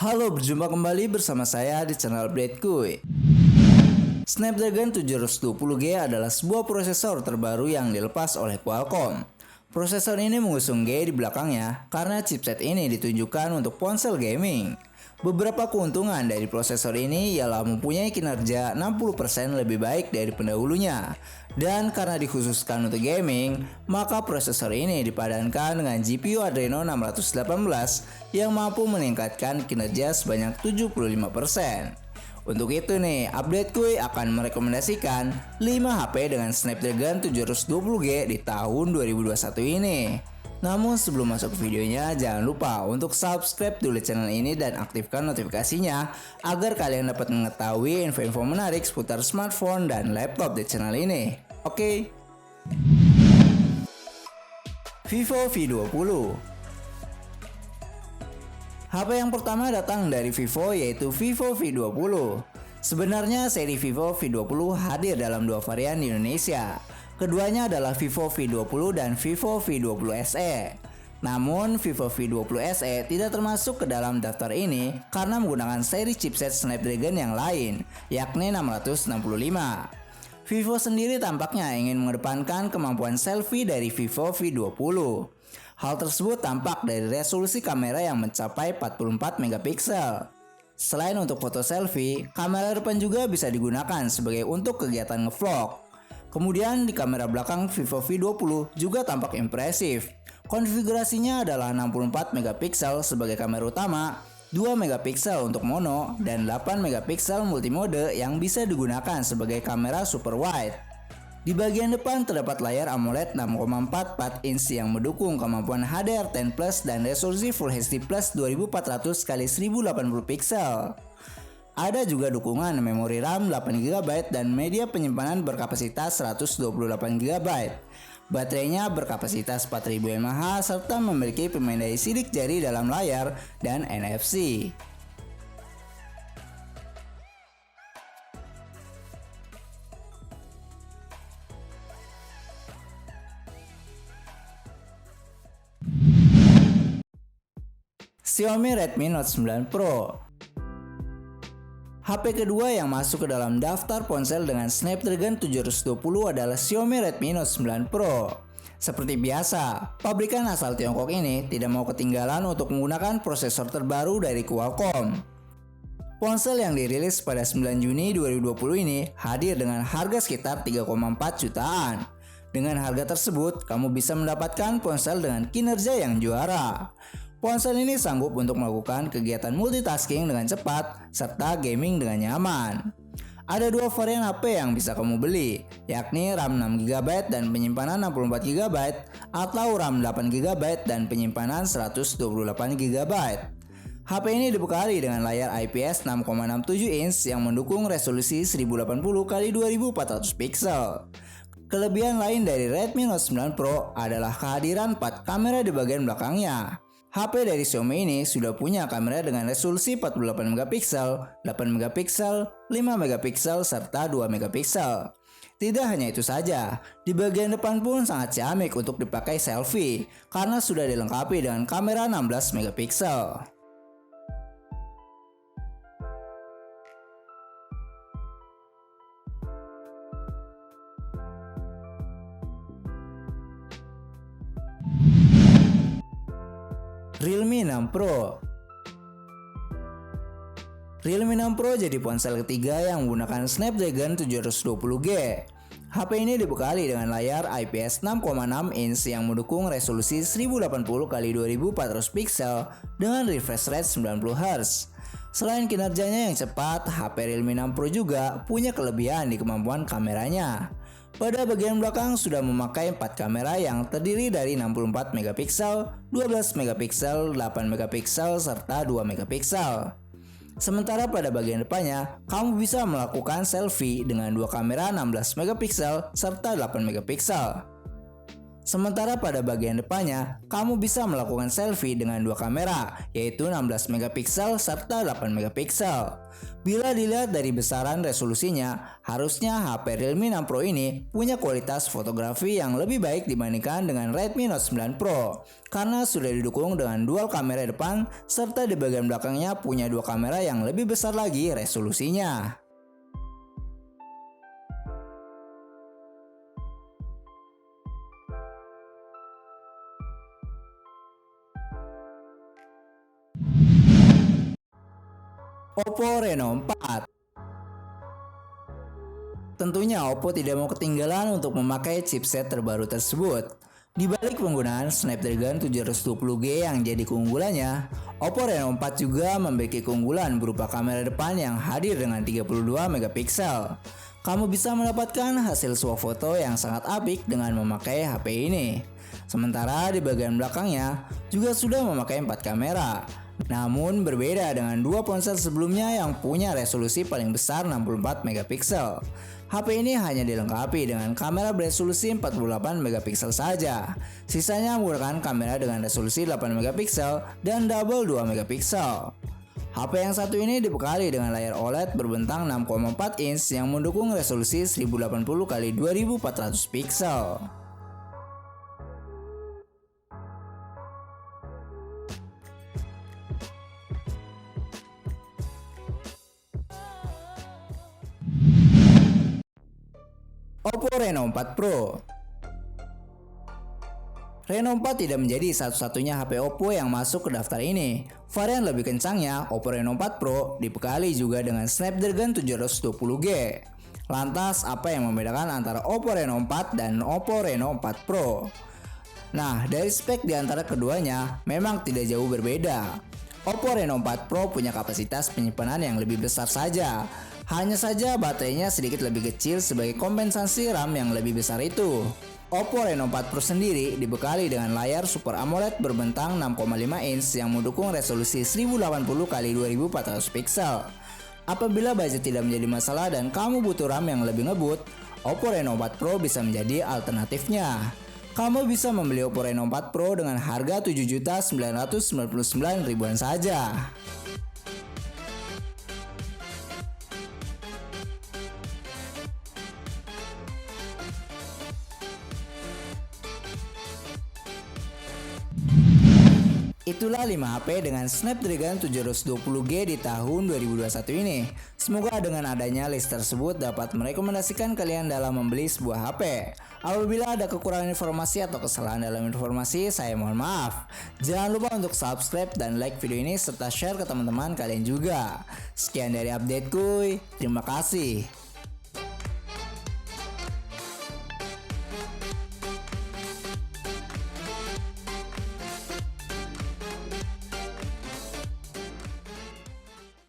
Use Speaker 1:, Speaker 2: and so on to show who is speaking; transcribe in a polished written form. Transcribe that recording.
Speaker 1: Halo, berjumpa kembali bersama saya di channel Update Kuy. Snapdragon 720G adalah sebuah prosesor terbaru yang dilepas oleh Qualcomm. Prosesor ini mengusung G di belakangnya karena chipset ini ditunjukkan untuk ponsel gaming. Beberapa keuntungan dari prosesor ini ialah mempunyai kinerja 60% lebih baik dari pendahulunya. Dan karena dikhususkan untuk gaming, maka prosesor ini dipadankan dengan GPU Adreno 618 yang mampu meningkatkan kinerja sebanyak 75%. Untuk itu nih, Update Kuy akan merekomendasikan 5 HP dengan Snapdragon 720G di tahun 2021 ini. Namun sebelum masuk ke videonya, jangan lupa untuk subscribe dulu channel ini dan aktifkan notifikasinya agar kalian dapat mengetahui info-info menarik seputar smartphone dan laptop di channel ini. Oke. Vivo V20. HP yang pertama datang dari Vivo yaitu Vivo V20. Sebenarnya seri Vivo V20 hadir dalam dua varian di Indonesia. Keduanya adalah Vivo V20 dan Vivo V20 SE. Namun Vivo V20 SE tidak termasuk ke dalam daftar ini karena menggunakan seri chipset Snapdragon yang lain, yakni 665. Vivo sendiri tampaknya ingin mengedepankan kemampuan selfie dari Vivo V20. Hal tersebut tampak dari resolusi kamera yang mencapai 44 megapiksel. Selain untuk foto selfie, kamera depan juga bisa digunakan sebagai untuk kegiatan ngevlog. Kemudian di kamera belakang Vivo V20 juga tampak impresif. Konfigurasinya adalah 64 megapiksel sebagai kamera utama, 2 megapiksel untuk mono, dan 8 megapiksel multimode yang bisa digunakan sebagai kamera super wide. Di bagian depan terdapat layar AMOLED 6,44 inch yang mendukung kemampuan HDR10+ dan resolusi Full HD Plus 2400x1080 piksel. Ada juga dukungan memori RAM 8GB dan media penyimpanan berkapasitas 128GB. Baterainya berkapasitas 4000 mAh serta memiliki pemindai sidik jari dalam layar dan NFC. Xiaomi Redmi Note 9 Pro. HP kedua yang masuk ke dalam daftar ponsel dengan Snapdragon 720 adalah Xiaomi Redmi Note 9 Pro. Seperti biasa, pabrikan asal Tiongkok ini tidak mau ketinggalan untuk menggunakan prosesor terbaru dari Qualcomm. Ponsel yang dirilis pada 9 Juni 2020 ini hadir dengan harga sekitar 3,4 jutaan. Dengan harga tersebut, kamu bisa mendapatkan ponsel dengan kinerja yang juara. Ponsel ini sanggup untuk melakukan kegiatan multitasking dengan cepat serta gaming dengan nyaman. Ada dua varian HP yang bisa kamu beli, yakni RAM 6GB dan penyimpanan 64GB atau RAM 8GB dan penyimpanan 128GB. HP ini dibekali dengan layar IPS 6,67 inch yang mendukung resolusi 1080x2400 piksel. Kelebihan lain dari Redmi Note 9 Pro adalah kehadiran 4 kamera di bagian belakangnya. HP dari Xiaomi ini sudah punya kamera dengan resolusi 48 megapiksel, 8 megapiksel, 5 megapiksel, serta 2 megapiksel. Tidak hanya itu saja, di bagian depan pun sangat ciamik untuk dipakai selfie karena sudah dilengkapi dengan kamera 16 megapiksel. Realme 6 Pro. Realme 6 Pro jadi ponsel ketiga yang menggunakan Snapdragon 720G. HP ini dibekali dengan layar IPS 6,6 inch yang mendukung resolusi 1080x2400 piksel dengan refresh rate 90Hz. Selain kinerjanya yang cepat, HP Realme 6 Pro juga punya kelebihan di kemampuan kameranya. Pada bagian belakang sudah memakai 4 kamera yang terdiri dari 64 megapiksel, 12 megapiksel, 8 megapiksel, serta 2 megapiksel. Sementara pada bagian depannya, kamu bisa melakukan selfie dengan 2 kamera 16 megapiksel serta 8 megapiksel. Sementara pada bagian depannya, kamu bisa melakukan selfie dengan dua kamera, yaitu 16 megapiksel serta 8 megapiksel. Bila dilihat dari besaran resolusinya, harusnya HP Realme 6 Pro ini punya kualitas fotografi yang lebih baik dibandingkan dengan Redmi Note 9 Pro, karena sudah didukung dengan dual kamera depan serta di bagian belakangnya punya dua kamera yang lebih besar lagi resolusinya. Oppo Reno 4. Tentunya Oppo tidak mau ketinggalan untuk memakai chipset terbaru tersebut. Di balik penggunaan Snapdragon 720G yang jadi keunggulannya, Oppo Reno 4 juga memiliki keunggulan berupa kamera depan yang hadir dengan 32 megapiksel. Kamu bisa mendapatkan hasil swafoto yang sangat apik dengan memakai HP ini. Sementara di bagian belakangnya juga sudah memakai 4 kamera. Namun berbeda dengan dua ponsel sebelumnya yang punya resolusi paling besar 64 megapiksel. HP ini hanya dilengkapi dengan kamera beresolusi 48 megapiksel saja. Sisanya menggunakan kamera dengan resolusi 8 megapiksel dan double 2 megapiksel. HP yang satu ini dibekali dengan layar OLED berbentang 6,4 inch yang mendukung resolusi 1080 x 2400 piksel. Oppo Reno 4 Pro. Reno 4 tidak menjadi satu-satunya HP Oppo yang masuk ke daftar ini. Varian lebih kencangnya, Oppo Reno 4 Pro dibekali juga dengan Snapdragon 720G. Lantas, apa yang membedakan antara Oppo Reno 4 dan Oppo Reno 4 Pro? Nah, dari spek di antara keduanya memang tidak jauh berbeda. Oppo Reno 4 Pro punya kapasitas penyimpanan yang lebih besar saja. Hanya saja baterainya sedikit lebih kecil sebagai kompensasi RAM yang lebih besar itu. Oppo Reno 4 Pro sendiri dibekali dengan layar Super AMOLED berbentang 6,5 inch yang mendukung resolusi 1080 x 2400 piksel. Apabila budget tidak menjadi masalah dan kamu butuh RAM yang lebih ngebut, Oppo Reno 4 Pro bisa menjadi alternatifnya. Kamu bisa membeli Oppo Reno 4 Pro dengan harga 7.999.000-an saja. Itulah 5 HP dengan Snapdragon 720G di tahun 2021 ini. Semoga dengan adanya list tersebut dapat merekomendasikan kalian dalam membeli sebuah HP. Apabila ada kekurangan informasi atau kesalahan dalam informasi, saya mohon maaf. Jangan lupa untuk subscribe dan like video ini serta share ke teman-teman kalian juga. Sekian dari updateku, terima kasih.